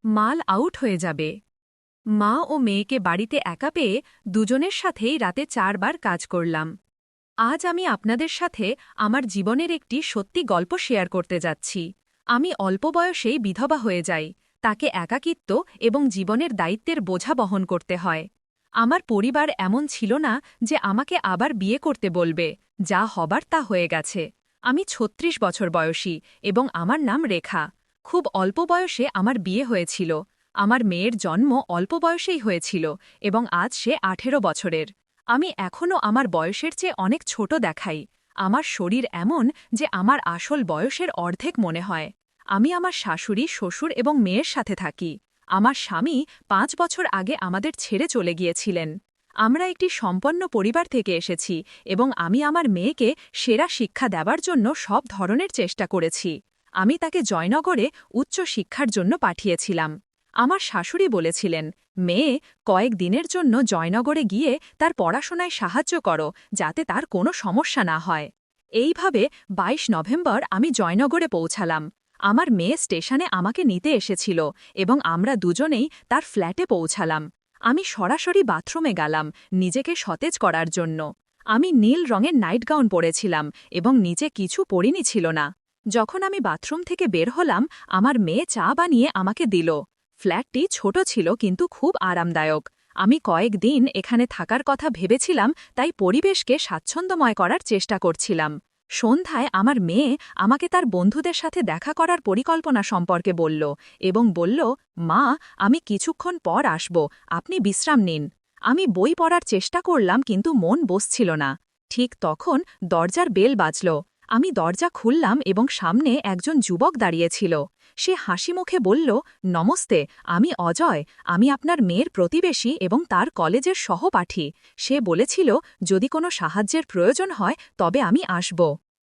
মাল আউট হয়ে যাবে। মা ও মেয়েকে বাড়িতে একা পেয়ে দুজনের সাথেই রাতে 4 বার কাজ করলাম। আজ আমি আপনাদের সাথে আমার জীবনের একটি সত্যি গল্প শেয়ার করতে যাচ্ছি। আমি অল্প বয়সেই বিধবা হয়ে যাই। তাকে একাকিত্ব এবং জীবনের দায়িত্বের বোঝা বহন করতে হয়। আমার পরিবার এমন ছিল না যে আমাকে আবার বিয়ে করতে বলবে। যা হবার তা হয়ে গেছে। আমি ৩৬ বছর বয়সী এবং আমার নাম রেখা। খুব অল্প বয়সে আমার বিয়ে হয়েছিল। আমার মেয়ের জন্ম অল্প বয়সেই হয়েছিল এবং আজ সে ১৮ বছরের। আমি এখনও আমার বয়সের চেয়ে অনেক ছোট দেখাই। আমার শরীর এমন যে আমার আসল বয়সের অর্ধেক মনে হয়। আমি আমার শাশুড়ি, শ্বশুর এবং মেয়ের সাথে থাকি। আমার স্বামী ৫ বছর আগে আমাদের ছেড়ে চলে গিয়েছিলেন। আমরা একটি সম্পন্ন পরিবার থেকে এসেছি এবং আমি আমার মেয়েকে সেরা শিক্ষা দেবার জন্য সব ধরনের চেষ্টা করেছি। আমি তাকে জয়নগরে উচ্চ শিক্ষার জন্য পাঠিয়েছিলাম। আমার শাশুড়ি বলেছিলেন, মেয়ে, কয়েক দিনের জন্য জয়নগরে গিয়ে তার পড়াশোনায় সাহায্য করো, যাতে তার কোনো সমস্যা না হয়। এইভাবে ২২ নভেম্বর আমি জয়নগরে পৌঁছালাম। আমার মেয়ে স্টেশনে আমাকে নিতে এসেছিল এবং আমরা দুজনেই তার ফ্ল্যাটে পৌঁছালাম। আমি সরাসরি বাথরুমে গেলাম নিজেকে সতেজ করার জন্য। আমি নীল রঙের নাইট গাউন পরেছিলাম এবং নিচে কিছু পরিনি ছিল না। যখন আমি বাথরুম থেকে বের হলাম, আমার মেয়ে চা বানিয়ে আমাকে দিল। ফ্ল্যাটটি ছোট ছিল কিন্তু খুব আরামদায়ক। আমি কয়েকদিন এখানে থাকার কথা ভেবেছিলাম, তাই পরিবেশকে স্বাচ্ছন্দ্যময় করার চেষ্টা করছিলাম। সন্ধ্যায় আমার মেয়ে আমাকে তার বন্ধুদের সাথে দেখা করার পরিকল্পনা সম্পর্কে বলল এবং বলল, মা, আমি কিছুক্ষণ পর আসব, আপনি বিশ্রাম নিন। আমি বই পড়ার চেষ্টা করলাম কিন্তু মন বসছিল না। ঠিক তখন দরজার বেল বাজল। আমি দরজা খুললাম এবং সামনে একজন যুবক দাঁড়িয়েছিল। সে হাসি মুখে বলল, নমস্তে, আমি অজয়। আমি আপনার মেয়ের প্রতিবেশী এবং তার কলেজের সহপাঠী। সে বলেছিল যদি কোনো সাহায্যের প্রয়োজন হয় তবে আমি আসব।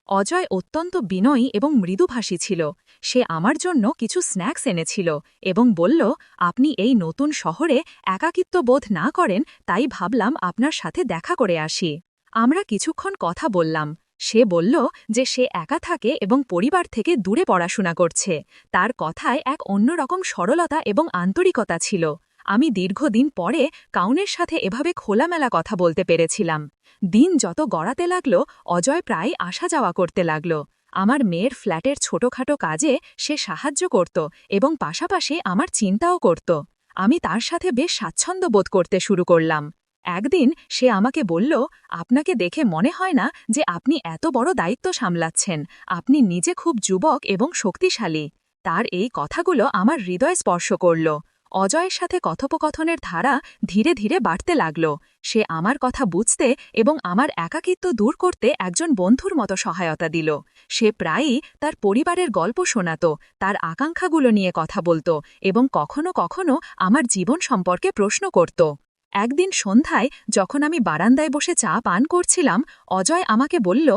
অজয় অত্যন্ত বিনয়ী এবং মৃদুভাষী ছিল। সে আমার জন্য কিছু স্ন্যাক্স এনেছিল এবং বলল, আপনি এই নতুন শহরে একাকিত্ব বোধ না করেন, তাই ভাবলাম আপনার সাথে দেখা করে আসি। আমরা কিছুক্ষণ কথা বললাম। সে বলল যে সে একা থাকে এবং পরিবার থেকে দূরে পড়াশোনা করছে। তার কথায় এক অন্যরকম সরলতা এবং আন্তরিকতা ছিল। আমি দীর্ঘদিন পরে কাউনের সাথে এভাবে খোলামেলা কথা বলতে পেরেছিলাম। দিন যত গড়াতে লাগল, অজয় প্রায় আসা যাওয়া করতে লাগল। আমার মেয়ের ফ্ল্যাটের ছোটখাটো কাজে সে সাহায্য করত এবং পাশাপাশি আমার চিন্তাও করত। আমি তার সাথে বেশ স্বাচ্ছন্দ্য বোধ করতে শুরু করলাম। একদিন সে আমাকে বলল, আপনাকে দেখে মনে হয় না যে আপনি এত বড় দায়িত্ব সামলাচ্ছেন। আপনি নিজে খুব যুবক এবং শক্তিশালী। তার এই কথাগুলো আমার হৃদয় স্পর্শ করল। অজয়ের সাথে কথোপকথনের ধারা ধীরে ধীরে বাড়তে লাগল। সে আমার কথা বুঝতে এবং আমার একাকিত্ব দূর করতে একজন বন্ধুর মতো সহায়তা দিল। সে প্রায়ই তার পরিবারের গল্প শোনাত, তার আকাঙ্ক্ষাগুলো নিয়ে কথা বলত এবং কখনো কখনো আমার জীবন সম্পর্কে প্রশ্ন করত। একদিন সন্ধ্যায় যখন আমি বারান্দায় বসে চা পান করছিলাম, অজয় আমাকে বলল,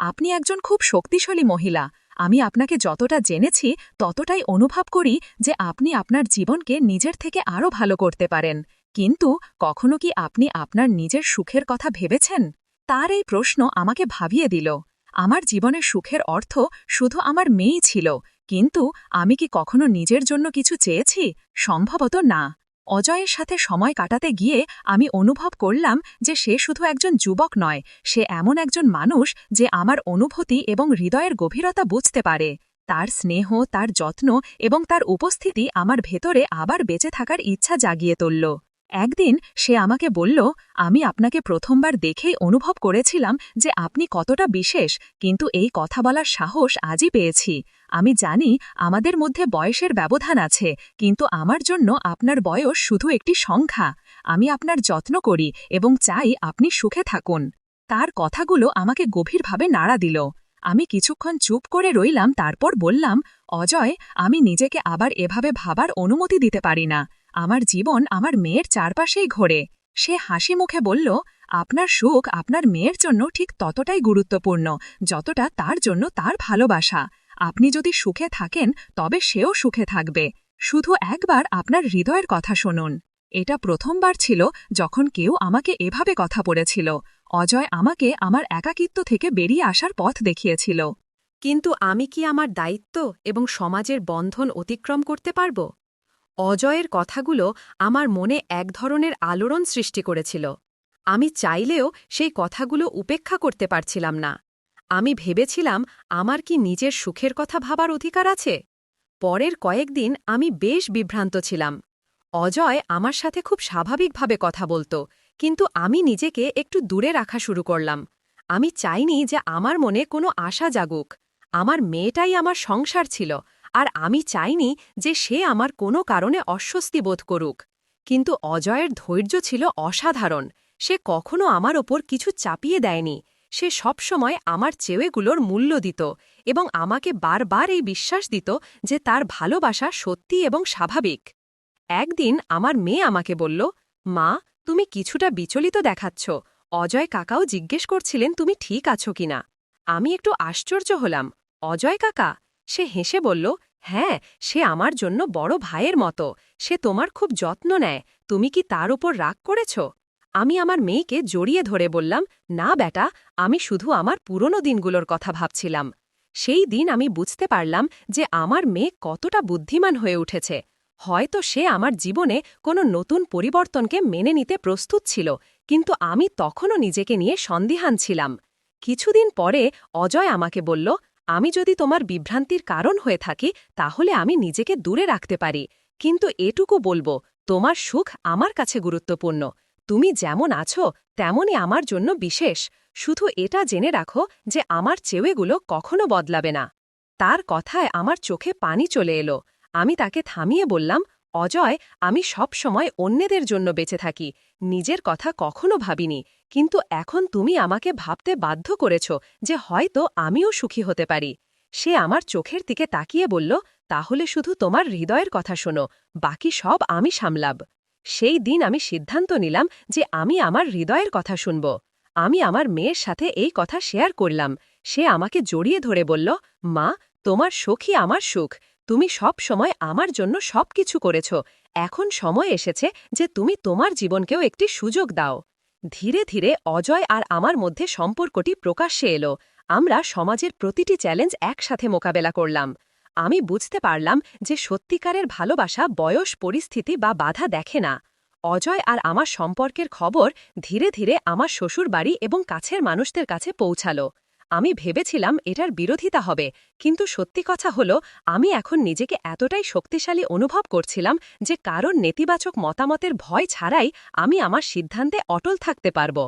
আপনি একজন খুব শক্তিশালী মহিলা। আমি আপনাকে যতটা জেনেছি ততটাই অনুভব করি যে আপনি আপনার জীবনকে নিজের থেকে আরও ভালো করতে পারেন। কিন্তু কখনো কি আপনি আপনার নিজের সুখের কথা ভেবেছেন? তার এই প্রশ্ন আমাকে ভাবিয়ে দিল। আমার জীবনের সুখের অর্থ শুধু আমার মেয়েই ছিল, কিন্তু আমি কি কখনো নিজের জন্য কিছু চেয়েছি? সম্ভবত না। অজয়ের সাথে সময় কাটাতে গিয়ে আমি অনুভব করলাম যে সে শুধু একজন যুবক নয়, সে এমন একজন মানুষ যে আমার অনুভূতি এবং হৃদয়ের গভীরতা বুঝতে পারে। তার স্নেহ, তার যত্ন এবং তার উপস্থিতি আমার ভেতরে আবার বেঁচে থাকার ইচ্ছা জাগিয়ে তুলল। একদিন সে আমাকে বলল, আমি আপনাকে প্রথমবার দেখেই অনুভব করেছিলাম যে আপনি কতটা বিশেষ, কিন্তু এই কথা বলার সাহস আজই পেয়েছি। আমি জানি আমাদের মধ্যে বয়সের ব্যবধান আছে, কিন্তু আমার জন্য আপনার বয়স শুধু একটি সংখ্যা। আমি আপনার যত্ন করি এবং চাই আপনি সুখে থাকুন। তার কথাগুলো আমাকে গভীরভাবে নাড়া দিল। আমি কিছুক্ষণ চুপ করে রইলাম, তারপর বললাম, অজয়, আমি নিজেকে আবার এভাবে ভাবার অনুমতি দিতে পারি না। আমার জীবন আমার মেয়ের চারপাশেই ঘোরে। সে হাসি মুখে বলল, আপনার সুখ আপনার মেয়ের জন্য ঠিক ততটাই গুরুত্বপূর্ণ যতটা তার জন্য তার ভালোবাসা। আপনি যদি সুখে থাকেন তবে সেও সুখে থাকবে। শুধু একবার আপনার হৃদয়ের কথা শুনুন। এটা প্রথমবার ছিল যখন কেউ আমাকে এভাবে কথা বলেছিল। অজয় আমাকে আমার একাকিত্ব থেকে বেরিয়ে আসার পথ দেখিয়েছিল। কিন্তু আমি কি আমার দায়িত্ব এবং সমাজের বন্ধন অতিক্রম করতে পারব? অজয়ের কথাগুলো আমার মনে এক ধরনের আলোড়ন সৃষ্টি করেছিল। আমি চাইলেও সেই কথাগুলো উপেক্ষা করতে পারছিলাম না। আমি ভেবেছিলাম, আমার কি নিজের সুখের কথা ভাবার অধিকার আছে? পরের কয়েকদিন আমি বেশ বিভ্রান্ত ছিলাম। অজয় আমার সাথে খুব স্বাভাবিকভাবে কথা বলত, কিন্তু আমি নিজেকে একটু দূরে রাখা শুরু করলাম। আমি চাইনি যে আমার মনে কোনো আশা জাগুক। আমার মেয়েটাই আমার সংসার ছিল, আর আমি চাইনি যে সে আমার কোনো কারণে অস্বস্তি বোধ করুক। কিন্তু অজয়ের ধৈর্য ছিল অসাধারণ। সে কখনো আমার ওপর কিছু চাপিয়ে দেয়নি। সে সবসময় আমার চেয়েগুলোর মূল্য দিত এবং আমাকে বারবার এই বিশ্বাস দিত যে তার ভালোবাসা সত্যি এবং স্বাভাবিক। একদিন আমার মেয়ে আমাকে বলল, মা, তুমি কিছুটা বিচলিত দেখাচ্ছ। অজয় কাকাও জিজ্ঞেস করছিলেন তুমি ঠিক আছো কিনা। আমি একটু আশ্চর্য হলাম। অজয় কাকা? সে হেসে বলল, হ্যাঁ, সে আমার জন্য বড় ভাইয়ের মতো। সে তোমার খুব যত্ন নেয়। তুমি কি তার উপর রাগ করেছ? আমি আমার মেয়েকে জড়িয়ে ধরে বললাম, না বেটা, আমি শুধু আমার পুরনো দিনগুলোর কথা ভাবছিলাম। সেই দিন আমি বুঝতে পারলাম যে আমার মেয়ে কতটা বুদ্ধিমান হয়ে উঠেছে। হয়তো সে আমার জীবনে কোনো নতুন পরিবর্তনকে মেনে নিতে প্রস্তুত ছিল, কিন্তু আমি তখনও নিজেকে নিয়ে সন্দিহান ছিলাম। কিছুদিন পরে অজয় আমাকে বলল, আমি যদি তোমার বিভ্রান্তির কারণ হয়ে থাকি তাহলে আমি নিজেকে দূরে রাখতে পারি, কিন্তু এটুকু বলবো, তোমার সুখ আমার কাছে গুরুত্বপূর্ণ। তুমি যেমন আছো তেমনই আমার জন্য বিশেষ। শুধু এটা জেনে রাখো যে আমার চেয়েগুলো কখনো বদলাবে না। তার কথায় আমার চোখে পানি চলে এলো। আমি তাকে থামিয়ে বললাম, অজয়, আমি সব সময় অন্যদের জন্য বেঁচে থাকি, নিজের কথা কখনো ভাবিনি। কিন্তু এখন তুমি আমাকে ভাবতে বাধ্য করেছ যে হয়তো আমিও সুখী হতে পারি। সে আমার চোখের দিকে তাকিয়ে বলল, তাহলে শুধু তোমার হৃদয়ের কথা শোনো, বাকি সব আমি সামলাব। সেই দিন আমি সিদ্ধান্ত নিলাম যে আমি আমার হৃদয়ের কথা শুনব। আমি আমার মেয়ের সাথে এই কথা শেয়ার করলাম। সে আমাকে জড়িয়ে ধরে বলল, মা, তোমার সুখই আমার সুখ। তুমি সব সময় আমার জন্য সবকিছু করেছ। এখন সময় এসেছে যে তুমি তোমার জীবনকেও একটি সুযোগ দাও। ধীরে ধীরে অজয় আর আমার মধ্যে সম্পর্কটি প্রকাশ্যে এলো। আমরা সমাজের প্রতিটি চ্যালেঞ্জ একসাথে মোকাবেলা করলাম। আমি বুঝতে পারলাম যে সত্যিকারের ভালোবাসা বয়স, পরিস্থিতি বা বাধা দেখে না। অজয় আর আমার সম্পর্কের খবর ধীরে ধীরে আমার শ্বশুর বাড়ি এবং কাছের মানুষদের কাছে পৌঁছালো। আমি ভেবেছিলাম এটার বিরোধিতা হবে, কিন্তু সত্যি কথা হলো, আমি এখন নিজেকে এতটাই শক্তিশালী অনুভব করছিলাম যে কারণ নেতিবাচক মতামতের ভয় ছাড়াই আমি আমার সিদ্ধান্তে অটল থাকতে পারব।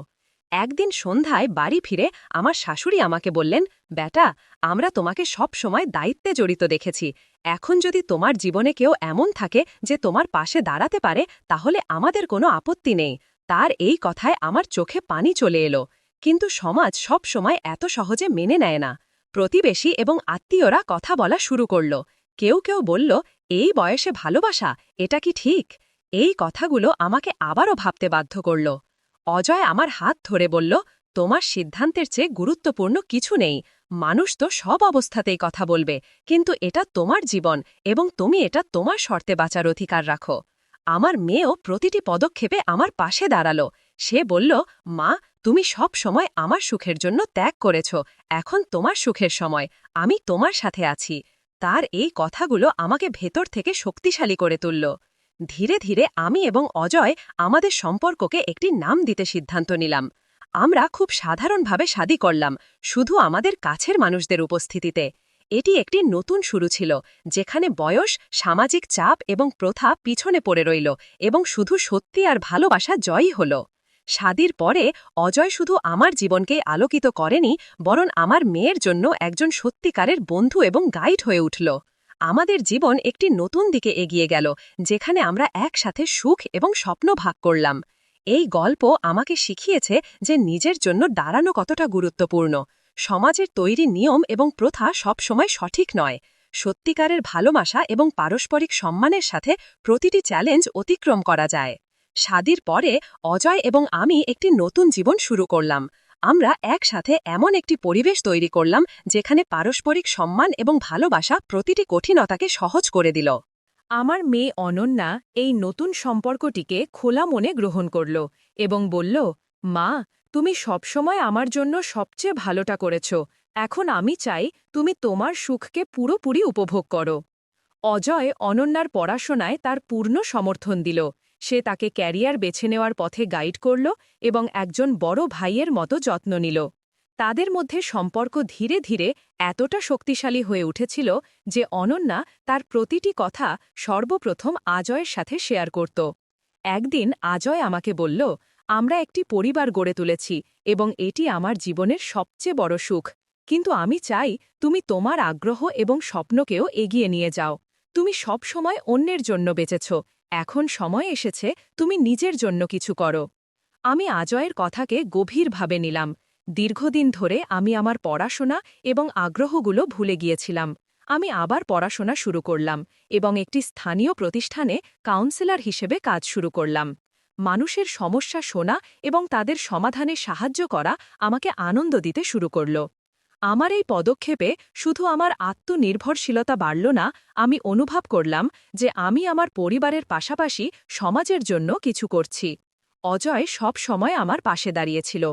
একদিন সন্ধ্যায় বাড়ি ফিরে আমার শাশুড়ি আমাকে বললেন, বেটা, আমরা তোমাকে সব সময় দায়িত্বে জড়িত দেখেছি। এখন যদি তোমার জীবনে কেউ এমন থাকে যে তোমার পাশে দাঁড়াতে পারে, তাহলে আমাদের কোনো আপত্তি নেই। তার এই কথায় আমার চোখে পানি চলে এলো। কিন্তু সমাজ সব সময় এত সহজে মেনে নেয় না। প্রতিবেশী এবং আত্মীয়রা কথা বলা শুরু করল। কেউ কেউ বলল, এই বয়সে ভালোবাসা, এটা কি ঠিক? এই কথাগুলো আমাকে আবারও ভাবতে বাধ্য করল। অজয় আমার হাত ধরে বলল, তোমার সিদ্ধান্তের চেয়ে গুরুত্বপূর্ণ কিছু নেই। মানুষ তো সব অবস্থাতেই কথা বলবে, কিন্তু এটা তোমার জীবন এবং তুমি এটা তোমার শর্তে বাঁচার অধিকার রাখো। আমার মেয়েও প্রতিটি পদক্ষেপে আমার পাশে দাঁড়ালো। সে বলল, মা, তুমি সব সময় আমার সুখের জন্য ত্যাগ করেছ। এখন তোমার সুখের সময়, আমি তোমার সাথে আছি। তার এই কথাগুলো আমাকে ভেতর থেকে শক্তিশালী করে তুলল। ধীরে ধীরে আমি এবং অজয় আমাদের সম্পর্ককে একটি নাম দিতে সিদ্ধান্ত নিলাম। আমরা খুব সাধারণভাবে শাদী করলাম, শুধু আমাদের কাছের মানুষদের উপস্থিতিতে। এটি একটি নতুন শুরু ছিল, যেখানে বয়স, সামাজিক চাপ এবং প্রথা পিছনে পড়ে রইল এবং শুধু সত্যি আর ভালোবাসা জয়ই হল। শাদীর পরে অজয় শুধু আমার জীবনকেই আলোকিত করেনি, বরং আমার মেয়ের জন্য একজন সত্যিকারের বন্ধু এবং গাইড হয়ে উঠল। আমাদের জীবন একটি নতুন দিকে এগিয়ে গেল, যেখানে আমরা একসাথে সুখ এবং স্বপ্ন ভাগ করলাম। এই গল্প আমাকে শিখিয়েছে যে নিজের জন্য দাঁড়ানো কতটা গুরুত্বপূর্ণ। সমাজের তৈরি নিয়ম এবং প্রথা সবসময় সঠিক নয়। সত্যিকারের ভালোবাসা এবং পারস্পরিক সম্মানের সাথে প্রতিটি চ্যালেঞ্জ অতিক্রম করা যায়। শাদীর পরে অজয় এবং আমি একটি নতুন জীবন শুরু করলাম। আমরা একসাথে এমন একটি পরিবেশ তৈরি করলাম যেখানে পারস্পরিক সম্মান এবং ভালোবাসা প্রতিটি কঠিনতাকে সহজ করে দিল। আমার মেয়ে অনন্যা এই নতুন সম্পর্কটিকে খোলা মনে গ্রহণ করল এবং বলল, মা, তুমি সবসময় আমার জন্য সবচেয়ে ভালোটা করেছ। এখন আমি চাই তুমি তোমার সুখকে পুরোপুরি উপভোগ করো। অজয় অনন্যার পড়াশোনায় তার পূর্ণ সমর্থন দিল। সে তাকে ক্যারিয়ার বেছে নেওয়ার পথে গাইড করল এবং একজন বড় ভাইয়ের মতো যত্ন নিল। তাদের মধ্যে সম্পর্ক ধীরে ধীরে এতটা শক্তিশালী হয়ে উঠেছিল যে অনন্যা তার প্রতিটি কথা সর্বপ্রথম আজয়ের সাথে শেয়ার করত। একদিন আজয় আমাকে বলল, আমরা একটি পরিবার গড়ে তুলেছি এবং এটি আমার জীবনের সবচেয়ে বড় সুখ। কিন্তু আমি চাই তুমি তোমার আগ্রহ এবং স্বপ্নকেও এগিয়ে নিয়ে যাও। তুমি সব সময় অন্যের জন্য বেঁচেছ, এখন সময় এসেছে তুমি নিজের জন্য কিছু করো। আমি আজয়ের কথাকে গভীরভাবে নিলাম। দীর্ঘদিন ধরে আমি আমার পড়াশোনা এবং আগ্রহগুলো ভুলে গিয়েছিলাম। আমি আবার পড়াশোনা শুরু করলাম এবং একটি স্থানীয় প্রতিষ্ঠানে কাউন্সিলর হিসেবে কাজ শুরু করলাম। মানুষের সমস্যা শোনা এবং তাদের সমাধানে সাহায্য করা আমাকে আনন্দ দিতে শুরু করল। আমার এই পদক্ষেপে শুধু আমার আত্মনির্ভরশীলতা বাড়ল না, আমি অনুভব করলাম যে আমি আমার পরিবারের পাশাপাশি সমাজের জন্য কিছু করছি। অজয় সব সময় আমার পাশে দাঁড়িয়েছিল।